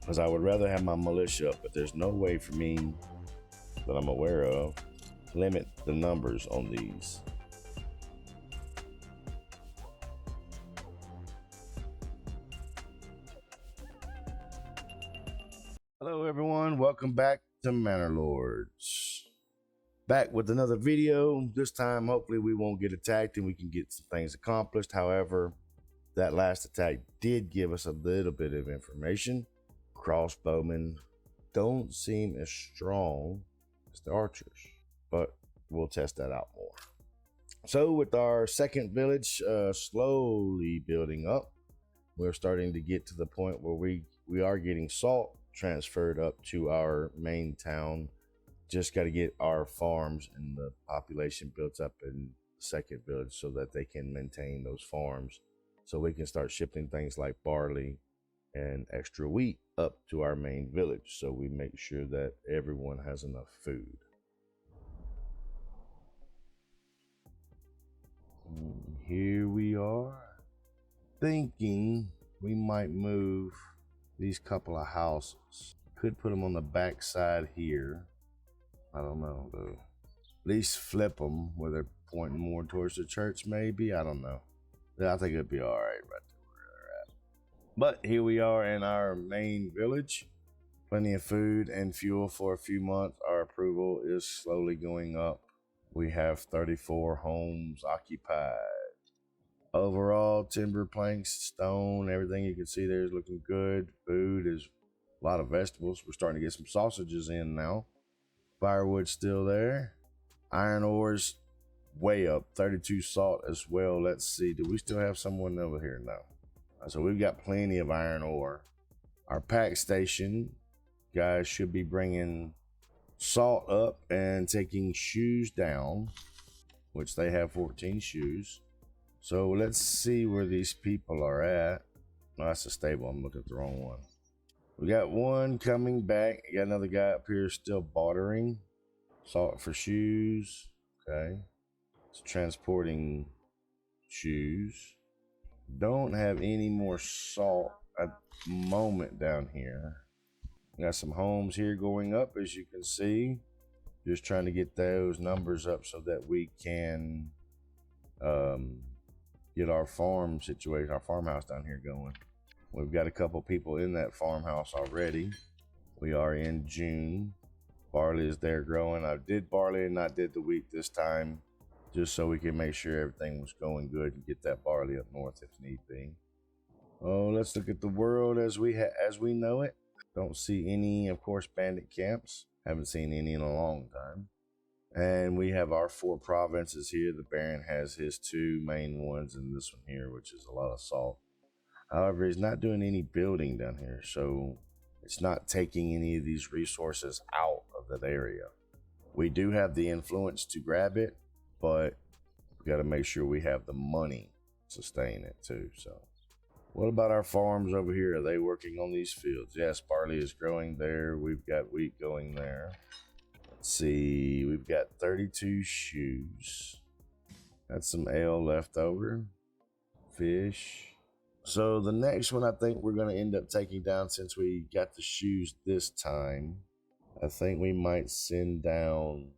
because I would rather have my militia up, but there's no way for me that I'm aware of to limit the numbers on these. Hello everyone, welcome back to Manor Lords. Back with another video. This time hopefully we won't get attacked and we can get some things accomplished. However, that last attack did give us a little bit of information. Crossbowmen don't seem as strong as the archers, but we'll test that out more. So with our second village slowly building up, we're starting to get to the point where we are getting salt transferred up to our main town. Just got to get our farms and the population built up in the second village so that they can maintain those farms, so we can start shipping things like barley and extra wheat up to our main village, so we make sure that everyone has enough food. And here we are thinking we might move these couple of houses. Could put them on the back side here. I don't know though. At least flip them where they're pointing more towards the church, maybe. I don't know. I think it'd be all right right there where they're at. But here we are in our main village. Plenty of food and fuel for a few months. Our approval is slowly going up. We have 34 homes occupied. Overall, timber, planks, stone, everything you can see there is looking good. Food is a lot of vegetables. We're starting to get some sausages in now. Firewood's still there. Iron ore's way up. 32 salt as well. Let's see. Do we still have someone over here? No. So we've got plenty of iron ore. Our pack station guys should be bringing salt up and taking shoes down, which they have 14 shoes. So let's see where these people are at. No, that's a stable. I'm looking at the wrong one. We got one coming back. Got another guy up here still bartering. Salt for shoes. Okay. It's transporting shoes. Don't have any more salt at the moment down here. Got some homes here going up, as you can see. Just trying to get those numbers up so that we can get our farm situation, our farmhouse down here going. We've got a couple people in that farmhouse already. We are in June. Barley is there growing. I did barley and not did the wheat this time, just so we can make sure everything was going good and get that barley up north if need be. Oh, let's look at the world as we know it. Don't see any, of course, bandit camps. Haven't seen any in a long time. And we have our 4 provinces here. The Baron has his 2 main ones and this one here, which is a lot of salt. However, he's not doing any building down here, so it's not taking any of these resources out of that area. We do have the influence to grab it, but we got to make sure we have the money to sustain it too. So what about our farms over here? Are they working on these fields? Yes, barley is growing there. We've got wheat going there. Let's see, we've got 32 shoes. Got some ale left over. Fish. So the next one I think we're going to end up taking down, since we got the shoes this time, I think we might send down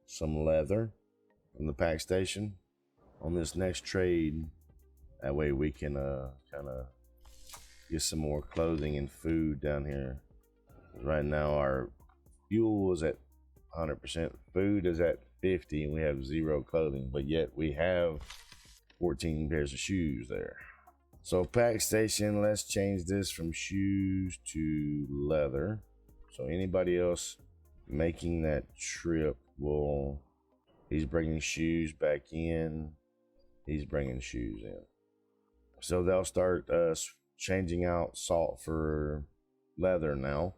some leather from the pack station on this next trade. That way we can kind of get some more clothing and food down here. Right now our fuel is at 100%, food is at 50, and we have 0 clothing, but yet we have 14 pairs of shoes there. So pack station, let's change this from shoes to leather. So anybody else making that trip he's bringing shoes back in, he's bringing shoes in. So they'll start changing out salt for leather now,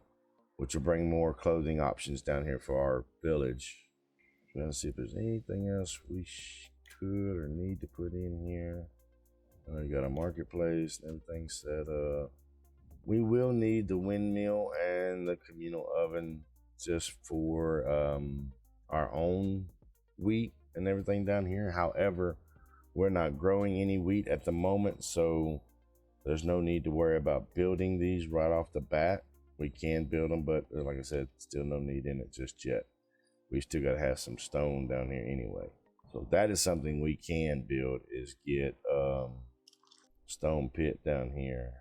which will bring more clothing options down here for our village. I'm gonna see if there's anything else we could or need to put in here. You got a marketplace and everything set up. We will need the windmill and the communal oven just for our own wheat and everything down here. However, we're not growing any wheat at the moment, so there's no need to worry about building these right off the bat. We can build them, but like I said, still no need in it just yet. We still got to have some stone down here anyway. So that is something we can build, is get stone pit down here,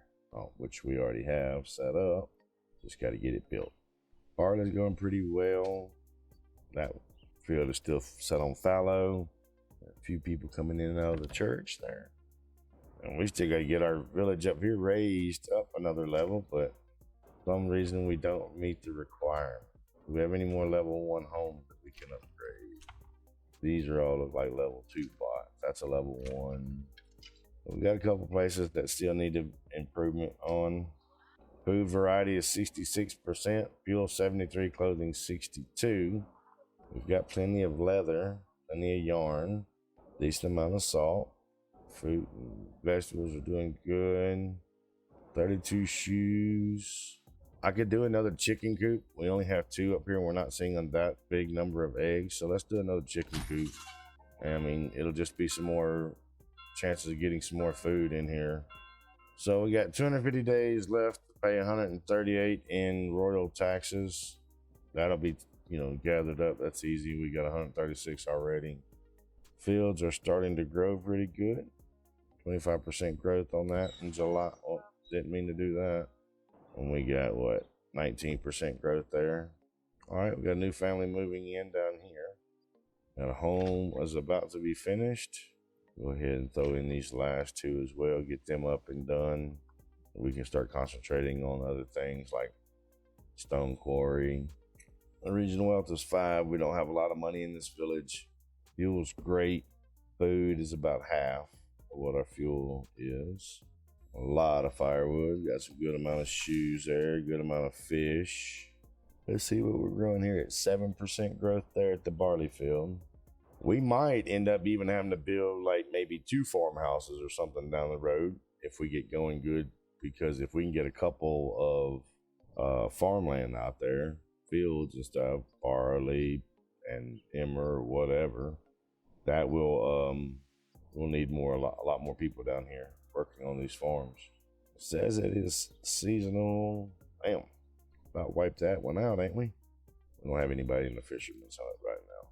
which we already have set up. Just got to get it built. Barley's going pretty well. That field is still set on fallow. A few people coming in and out of the church there. And we still got to get our village up here raised up another level, but for some reason we don't meet the requirement. Do we have any more level 1 homes that we can upgrade? These are all look like level 2 plots. That's a level 1. We got a couple places that still need improvement on. Food variety is 66%, fuel 73, clothing 62. We've got plenty of leather, plenty of yarn, decent amount of salt. Fruit and vegetables are doing good. 32 shoes. I could do another chicken coop. We only have 2 up here, and we're not seeing that big number of eggs. So let's do another chicken coop. And I mean, it'll just be some more chances of getting some more food in here. So we got 250 days left to pay 138 in royal taxes. That'll be, gathered up. That's easy. We got 136 already. Fields are starting to grow pretty good. 25% growth on that in July. Oh, didn't mean to do that. And we got 19% growth there. All right, we got a new family moving in down here. And a home is about to be finished. Go ahead and throw in these last 2 as well. Get them up and done. We can start concentrating on other things like stone quarry. The regional wealth is 5. We don't have a lot of money in this village. Fuel's great. Food is about half of what our fuel is. A lot of firewood. Got some good amount of shoes there. Good amount of fish. Let's see what we're growing here at 7% growth there at the barley field. We might end up even having to build like maybe 2 farmhouses or something down the road if we get going good. Because if we can get a couple of farmland out there, fields and stuff, barley and emmer or whatever, that will we'll need a lot more people down here working on these farms. It says it is seasonal. Damn, about wiped that one out, ain't we? We don't have anybody in the fisherman's hut right now.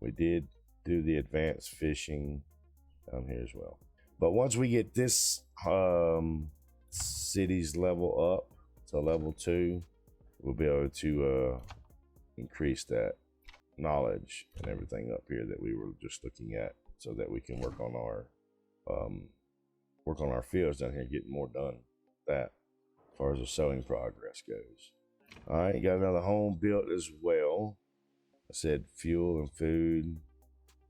We did do the advanced fishing down here as well. But once we get this city's level up to level 2, we'll be able to increase that knowledge and everything up here that we were just looking at, so that we can work on our fields down here, getting more done. That as far as the sowing progress goes. All right, you got another home built as well. I said fuel and food,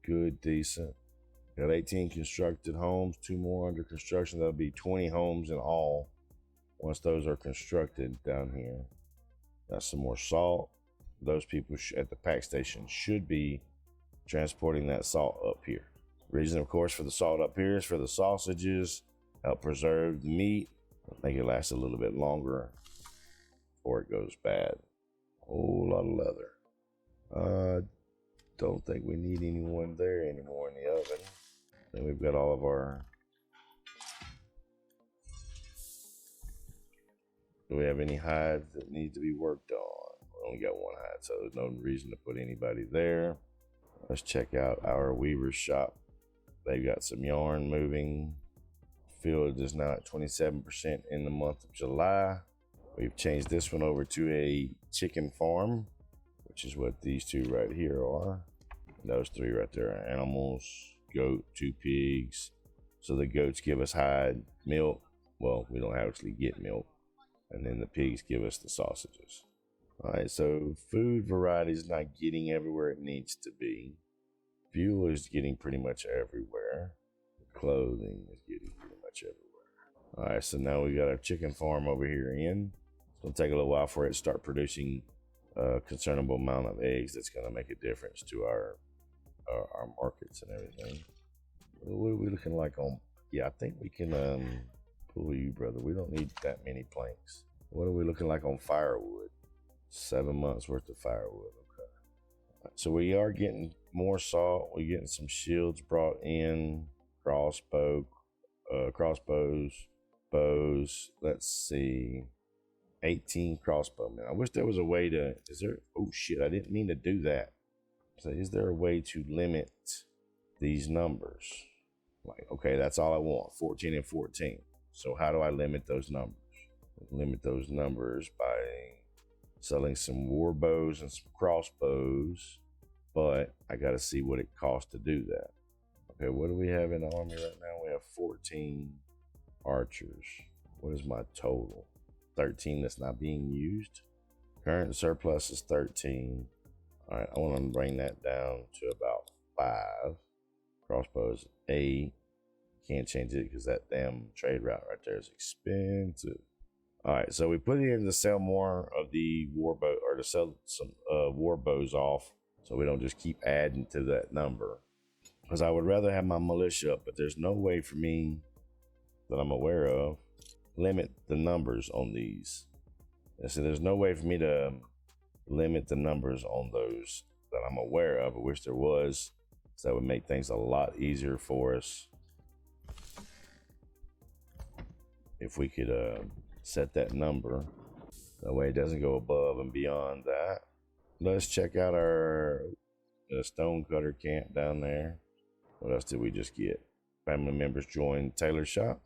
good, decent. Got 18 constructed homes, 2 more under construction. That'll be 20 homes in all once those are constructed down here. Got some more salt. Those people at the pack station should be transporting that salt up here. Reason, of course, for the salt up here is for the sausages, help preserve the meat, make it last a little bit longer before it goes bad. Whole lot of leather. Don't think we need anyone there anymore in the oven. Then we've got all of our... Do we have any hides that need to be worked on? We only got 1 hide, so there's no reason to put anybody there. Let's check out our weaver's shop. They've got some yarn moving. Field is now at 27% in the month of July. We've changed this one over to a chicken farm, which is what these 2 right here are. And those 3 right there are animals, goat, 2 pigs. So the goats give us hide, milk. Well, we don't actually get milk. And then the pigs give us the sausages. All right, so food variety is not getting everywhere it needs to be. Fuel is getting pretty much everywhere. Clothing is getting pretty much everywhere. All right, so now we got our chicken farm over here in. It's going to take a little while for it to start producing a considerable amount of eggs. That's going to make a difference to our markets and everything. What are we looking like on? Yeah, I think we can pull you, brother. We don't need that many planks. What are we looking like on firewood? 7 months worth of firewood. Okay. So we are getting more salt. We're getting some shields brought in, crossbows, bows. Let's see. 18 crossbowmen. I wish there was a way to, oh shit, I didn't mean to do that. So is there a way to limit these numbers? Like, okay, that's all I want, 14 and 14. So how do I limit those numbers? Limit those numbers by selling some war bows and some crossbows, but I got to see what it costs to do that. Okay, what do we have in the army right now? We have 14 archers. What is my total? 13 that's not being used. Current surplus is 13. All right, I want to bring that down to about 5. Crossbows 8. Can't change it because that damn trade route right there is expensive. All right, so we put it in to sell more of the war bow, or to sell some war bows off, so we don't just keep adding to that number. Because I would rather have my militia up, but there's no way for me that I'm aware of limit the numbers on these. And so there's no way for me to limit the numbers on those that I'm aware of. I wish there was, so that would make things a lot easier for us if we could set that number. That way it doesn't go above and beyond that. Let's check out our stonecutter camp down there. What else did we just get? Family members joined tailor shop.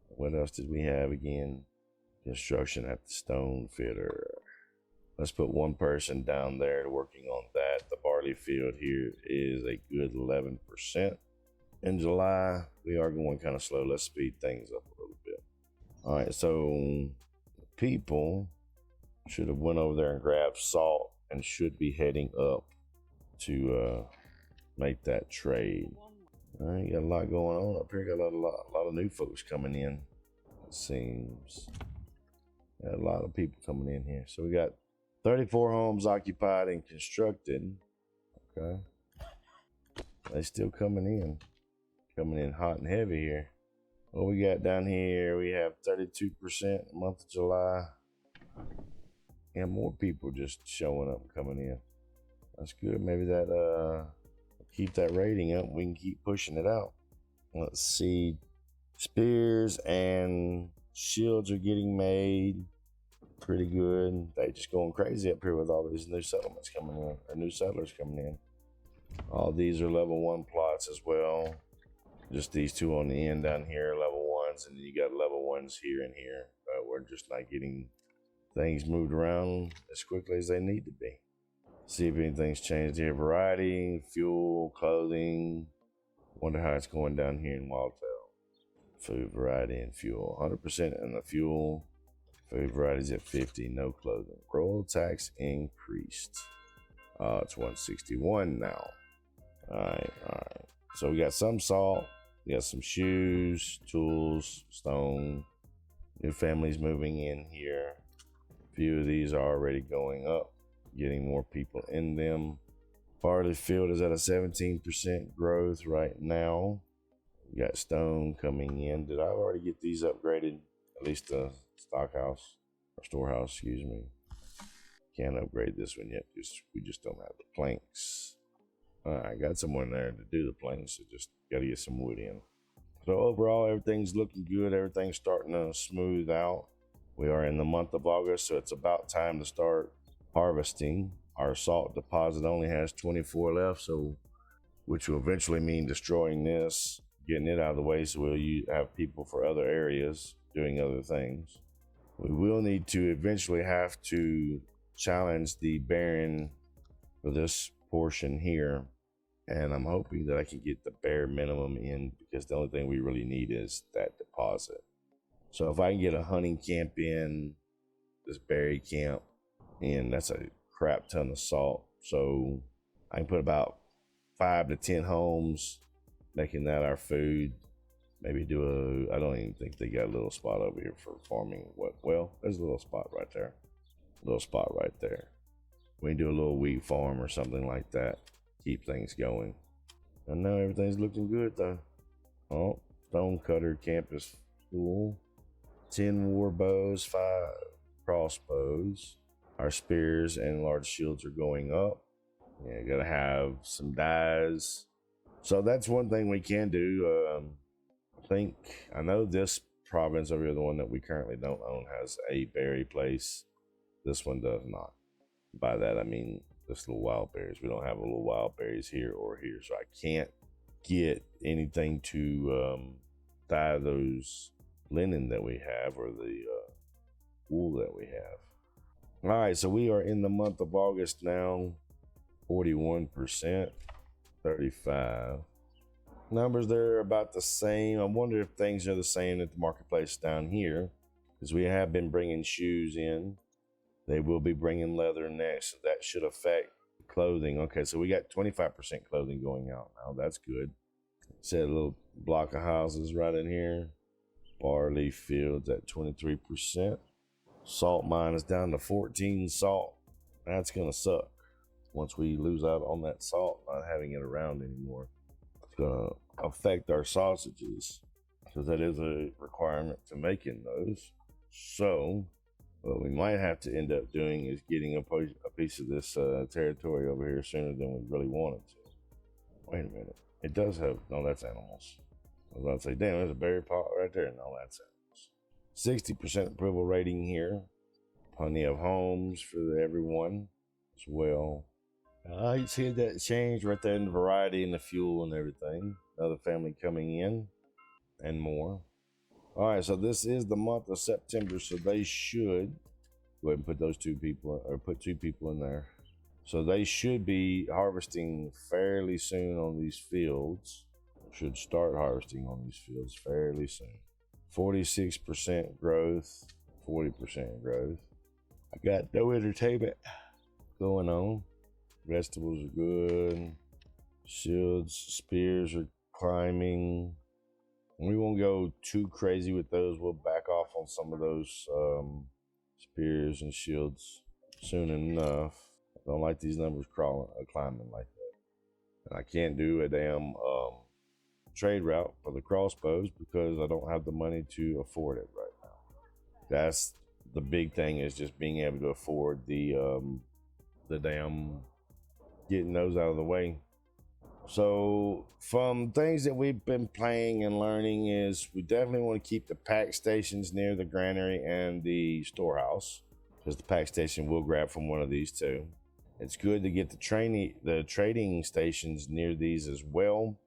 What else did we have again? Construction at the stone fitter. Let's put one person down there working on that. The barley field here is a good 11%. In July, we are going kind of slow. Let's speed things up a little bit. All right, so people should have went over there and grabbed salt and should be heading up to make that trade. All right, got a lot going on up here. Got a lot of new folks coming in. It seems got a lot of people coming in here. So we got 34 homes occupied and constructed. Okay, they still coming in hot and heavy here. What we got down here? We have 32% month of July. And more people just showing up and coming in. That's good. Maybe that keep that rating up. We can keep pushing it out. Let's see. Spears and shields are getting made. Pretty good. They just going crazy up here with all these new settlements coming in, or new settlers coming in. All these are level 1 plots as well. Just these two on the end down here, level 1s, and then you got level 1s here and here. We're just not getting things moved around as quickly as they need to be. See if anything's changed here. Variety, fuel, clothing. Wonder how it's going down here in Wildtail. Food, variety, and fuel. 100% in the fuel. Food variety's at 50, no clothing. Royal tax increased. It's 161 now. All right. So we got some salt. We got some shoes, tools, stone. New families moving in here. A few of these are already going up, getting more people in them. Barley field is at a 17% growth right now. We got stone coming in. Did I already get these upgraded? At least the stockhouse or storehouse, excuse me. Can't upgrade this one yet. We just don't have the planks. I got someone there to do the planks, so just got to get some wood in. So overall, everything's looking good. Everything's starting to smooth out. We are in the month of August, so it's about time to start harvesting. Our salt deposit only has 24 left, so which will eventually mean destroying this, getting it out of the way, so we'll have people for other areas doing other things. We will need to eventually have to challenge the Baron for this portion here, and I'm hoping that I can get the bare minimum in, because the only thing we really need is that deposit. So if I can get a hunting camp in, this berry camp in, that's a crap ton of salt. So I can put about 5 to 10 homes, making that our food. Maybe do I don't even think they got a little spot over here for farming. Well, there's a little spot right there. We can do a little wheat farm or something like that. Keep things going. And now everything's looking good though. Oh, stonecutter camp is full. 10 war bows, 5 crossbows. Our spears and large shields are going up. Yeah, gotta have some dyes. So that's one thing we can do. I know this province over here, the one that we currently don't own, has a berry place. This one does not. By that I mean this little wild berries. We don't have a little wild berries here or here, so I can't get anything to dye those linen that we have, or the wool that we have. All right, so we are in the month of August now. 41%, 35. Numbers there about the same. I wonder if things are the same at the marketplace down here, because we have been bringing shoes in. They will be bringing leather next, so that should affect clothing. Okay, so we got 25% clothing going out now. That's good. Set a little block of houses right in here. Barley fields at 23%. Salt mine is down to 14 salt. That's gonna suck once we lose out on that salt, not having it around anymore. It's gonna affect our sausages, because that is a requirement to making those. So what we might have to end up doing is getting a piece of this territory over here sooner than we really wanted to. Wait a minute. It does have, no, that's animals. I was about to say, damn, there's a berry pot right there. No, that's animals. 60% approval rating here. Plenty of homes for everyone as well. I see that change right there in the variety and the fuel and everything. Another family coming in and more. All right, so this is the month of September, so they should go ahead and put those two people, or put two people in there. So they should be harvesting fairly soon on these fields. Should start harvesting on these fields fairly soon. 46% growth, 40% growth. I got no entertainment going on. Vegetables are good. Shields, spears are climbing. We won't go too crazy with those. We'll back off on some of those spears and shields soon enough. I don't like these numbers climbing like that. And I can't do a damn trade route for the crossbows because I don't have the money to afford it right now. That's the big thing, is just being able to afford the damn getting those out of the way. So from things that we've been playing and learning is we definitely want to keep the pack stations near the granary and the storehouse, because the pack station will grab from one of these two. It's good to get the trading stations near these as well,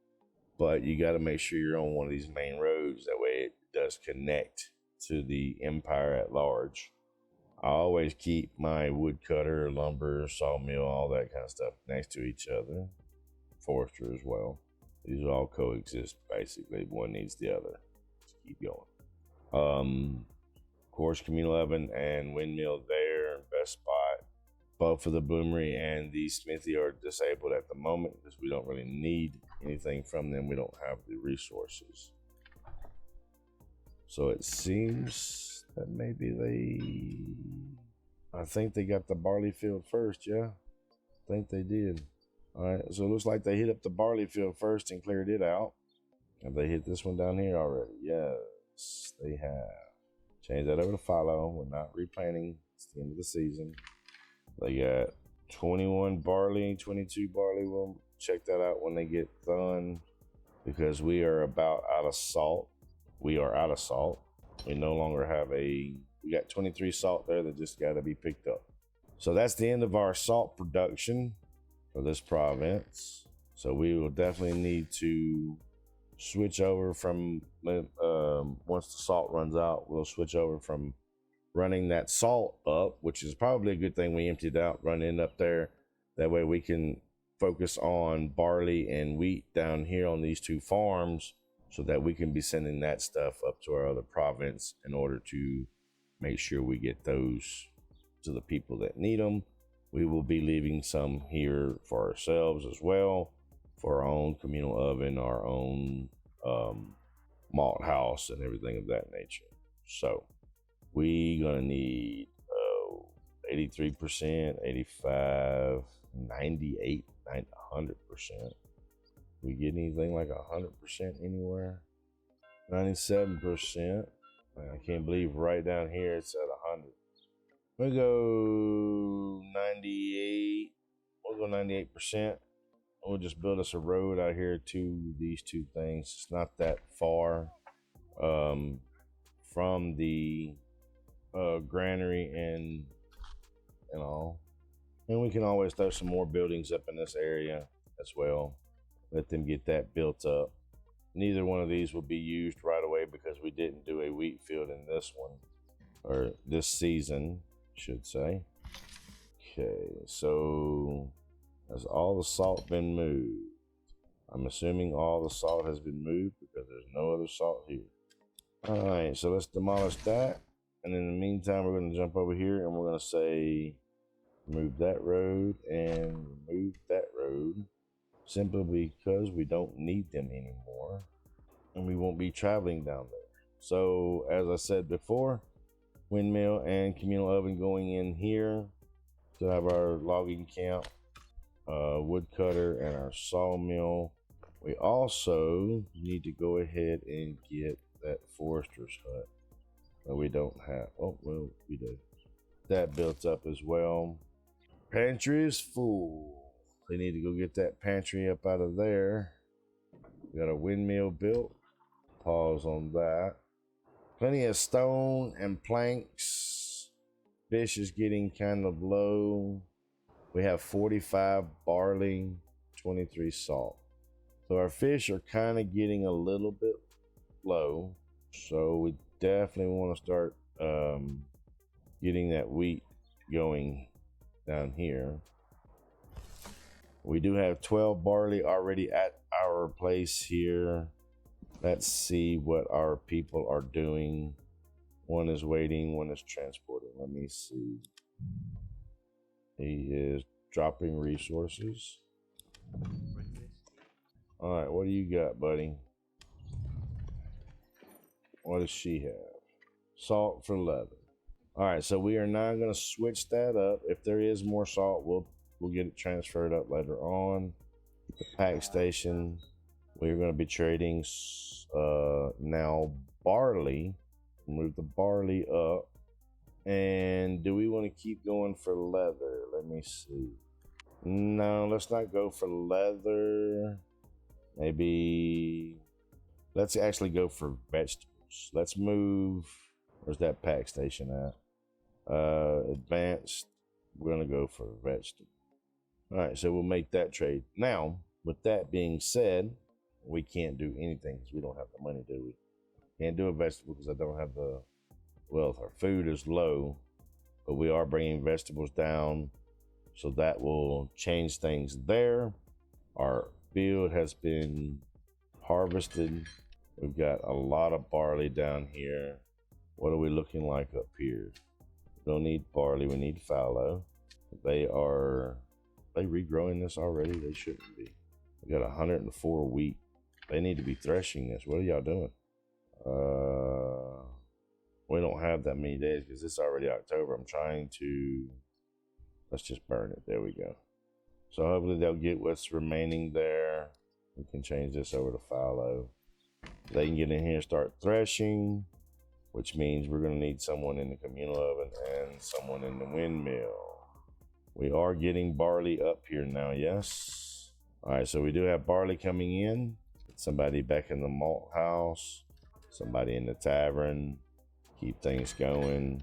but you got to make sure you're on one of these main roads. That way it does connect to the empire at large. I always keep my woodcutter, lumber, sawmill, all that kind of stuff next to each other. Forester as well. These all coexist basically. One needs the other. Just keep going. Of course, communal oven and windmill there, best spot. Both for the bloomery and the smithy are disabled at the moment because we don't really need anything from them. We don't have the resources. So it seems that maybe I think they got the barley field first, yeah? I think they did. All right, so it looks like they hit up the barley field first and cleared it out. Have they hit this one down here already? Yes, they have. Change that over to follow. We're not replanting. It's the end of the season. They got 21 barley, 22 barley. We'll check that out when they get done, because we are about out of salt. We are out of salt. We no longer have we got 23 salt there that just got to be picked up. So that's the end of our salt production for this province. So we will definitely need to switch over from, once the salt runs out, we'll switch over from running that salt up, which is probably a good thing we emptied out, running up there. That way we can focus on barley and wheat down here on these two farms, so that we can be sending that stuff up to our other province in order to make sure we get those to the people that need them. We will be leaving some here for ourselves as well, for our own communal oven, our own malt house, and everything of that nature. So we gonna need 83%, 85, 98, 100%. We get anything like 100% anywhere? 97%. I can't believe right down here it's at 100. We'll go 98. We'll go 98%. We'll just build us a road out here to these two things. It's not that far from the granary and all. And we can always throw some more buildings up in this area as well. Let them get that built up. Neither one of these will be used right away because we didn't do a wheat field in this one, or this season, I should say. Okay, so has all the salt been moved? I'm assuming all the salt has been moved because there's no other salt here. All right, so let's demolish that. And in the meantime, we're going to jump over here and we're going to say remove that road and remove that road, simply because we don't need them anymore and we won't be traveling down there. So as I said before, windmill and communal oven going in here to have our logging camp, woodcutter, and our sawmill. We also need to go ahead and get that forester's hut that we don't have. Oh, well, we do. That built up as well. Pantry is full. They need to go get that pantry up out of there. We got a windmill built. Pause on that. Plenty of stone and planks. Fish is getting kind of low. We have 45 barley, 23 salt. So our fish are kind of getting a little bit low. So we definitely want to start getting that wheat going down here. We do have 12 barley already at our place here. Let's see what our people are doing. One is waiting, one is transporting. Let me see. He is dropping resources. All right, what do you got, buddy? What does she have? Salt for leather. All right, so we are now going to switch that up. If there is more salt, we'll get it transferred up later on. The pack station, we're going to be trading now barley. Move the barley up. And do we want to keep going for leather? Let me see. No, let's not go for leather. Maybe let's actually go for vegetables. Let's move. Where's that pack station at? Advanced. We're going to go for vegetable. All right, so we'll make that trade. Now, with that being said, we can't do anything because we don't have the money, do we? Can't do a vegetable because I don't have the wealth. Our food is low, but we are bringing vegetables down, so that will change things there. Our field has been harvested. We've got a lot of barley down here. What are we looking like up here? We don't need barley, we need fallow. Are they regrowing this already? They shouldn't be. We got 104 wheat. They need to be threshing this. What are y'all doing? We don't have that many days because it's already October. I'm trying to, let's just burn it. There we go. So hopefully they'll get what's remaining there. We can change this over to fallow. They can get in here and start threshing, which means we're going to need someone in the communal oven and someone in the windmill. We are getting barley up here now, yes. All right, so we do have barley coming in. Somebody back in the malt house, somebody in the tavern. Keep things going.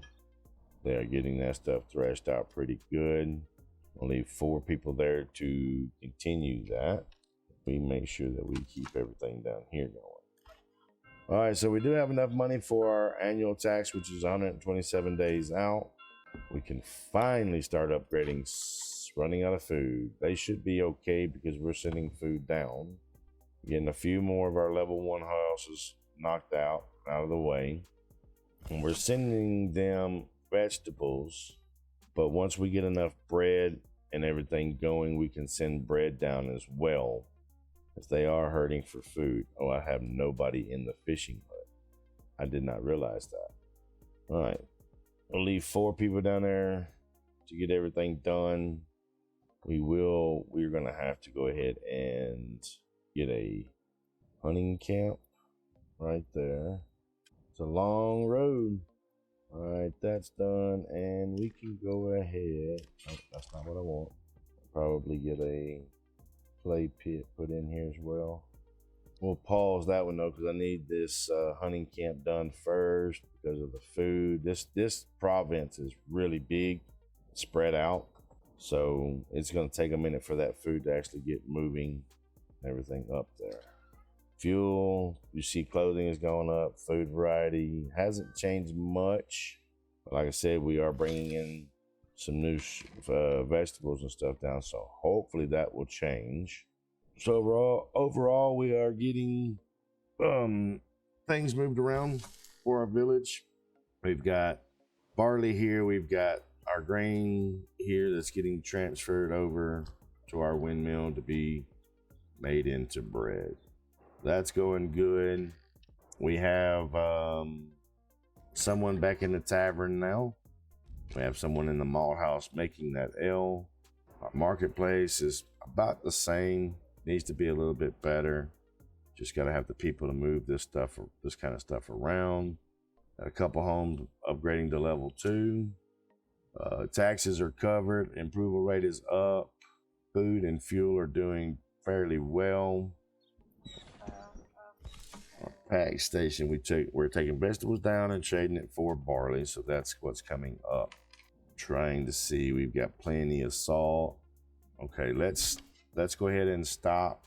They are getting that stuff threshed out pretty good. We'll leave 4 people there to continue that. We make sure that we keep everything down here going. All right, so we do have enough money for our annual tax, which is 127 days out. We can finally start upgrading. Running out of food. They should be okay because we're sending food down. Getting a few more of our level 1 houses knocked out of the way. And we're sending them vegetables. But once we get enough bread and everything going, we can send bread down as well, if they are hurting for food. Oh, I have nobody in the fishing hut. I did not realize that. All right. We'll leave 4 people down there to get everything done. We're going to have to go ahead and get a hunting camp right there. It's a long road. All right, that's done. And we can go ahead. Oh, that's not what I want. Probably get a clay pit put in here as well. We'll pause that one though, because I need this hunting camp done first because of the food. This province is really big, spread out, so it's going to take a minute for that food to actually get moving and everything up there. Fuel, you see clothing is going up. Food variety hasn't changed much. But like I said, we are bringing in some new vegetables and stuff down, so hopefully that will change. So overall, we are getting things moved around for our village. We've got barley here. We've got our grain here that's getting transferred over to our windmill to be made into bread. That's going good. We have someone back in the tavern now. We have someone in the malt house making that ale. Our marketplace is about the same. Needs to be a little bit better. Just got to have the people to move this kind of stuff around. Got a couple homes upgrading to level 2. Taxes are covered. Approval rate is up. Food and fuel are doing fairly well. Our pack station, we're taking vegetables down and trading it for barley, so that's what's coming up. Trying to see, we've got plenty of salt. Okay, let's go ahead and stop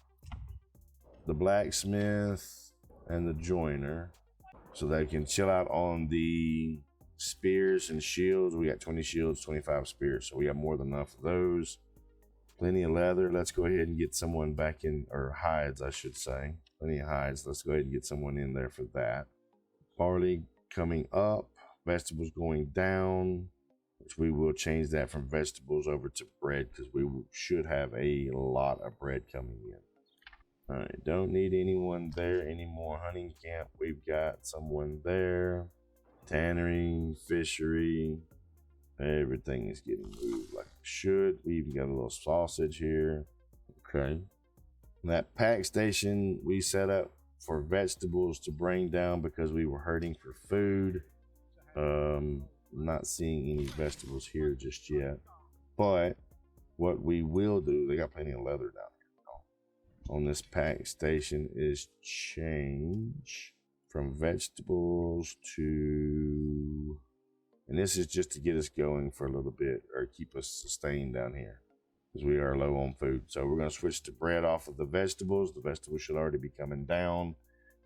the blacksmith and the joiner so they can chill out on the spears and shields. We got 20 shields, 25 spears, so we have more than enough of those. Plenty of leather. Let's go ahead and get someone back in, or hides, I should say. Plenty of hides. Let's go ahead and get someone in there for that. Barley coming up, vegetables going down, which we will change that from vegetables over to bread because we should have a lot of bread coming in. All right, don't need anyone there anymore. Hunting camp, we've got someone there. Tannery, fishery, everything is getting moved like it should. We even got a little sausage here. Okay. That pack station we set up for vegetables to bring down because we were hurting for food. Not seeing any vegetables here just yet. But what we will do, they got plenty of leather down here on this pack station, is change from vegetables to, and this is just to get us going for a little bit or keep us sustained down here because we are low on food. So we're going to switch to bread off of the vegetables. The vegetables should already be coming down,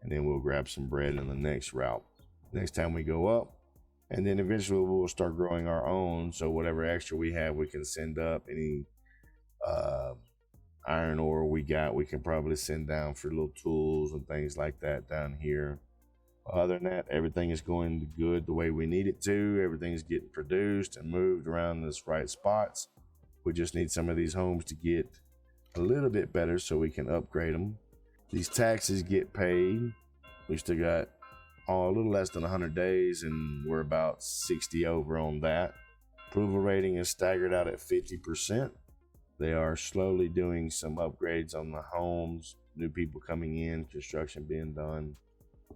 and then we'll grab some bread in the next route next time we go up. And then eventually we'll start growing our own. So whatever extra we have, we can send up. Any iron ore we got, we can probably send down for little tools and things like that down here. Other than that, everything is going good the way we need it to. Everything's getting produced and moved around this right spots. We just need some of these homes to get a little bit better so we can upgrade them. These taxes get paid. We still got a little less than 100 days, and we're about 60 over on that. Approval rating is staggered out at 50%. They are slowly doing some upgrades on the homes, new people coming in, construction being done.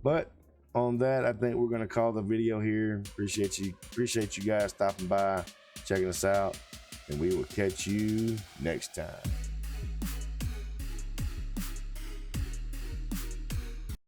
But on that, I think we're going to call the video here. Appreciate you guys stopping by, checking us out, and we will catch you next time.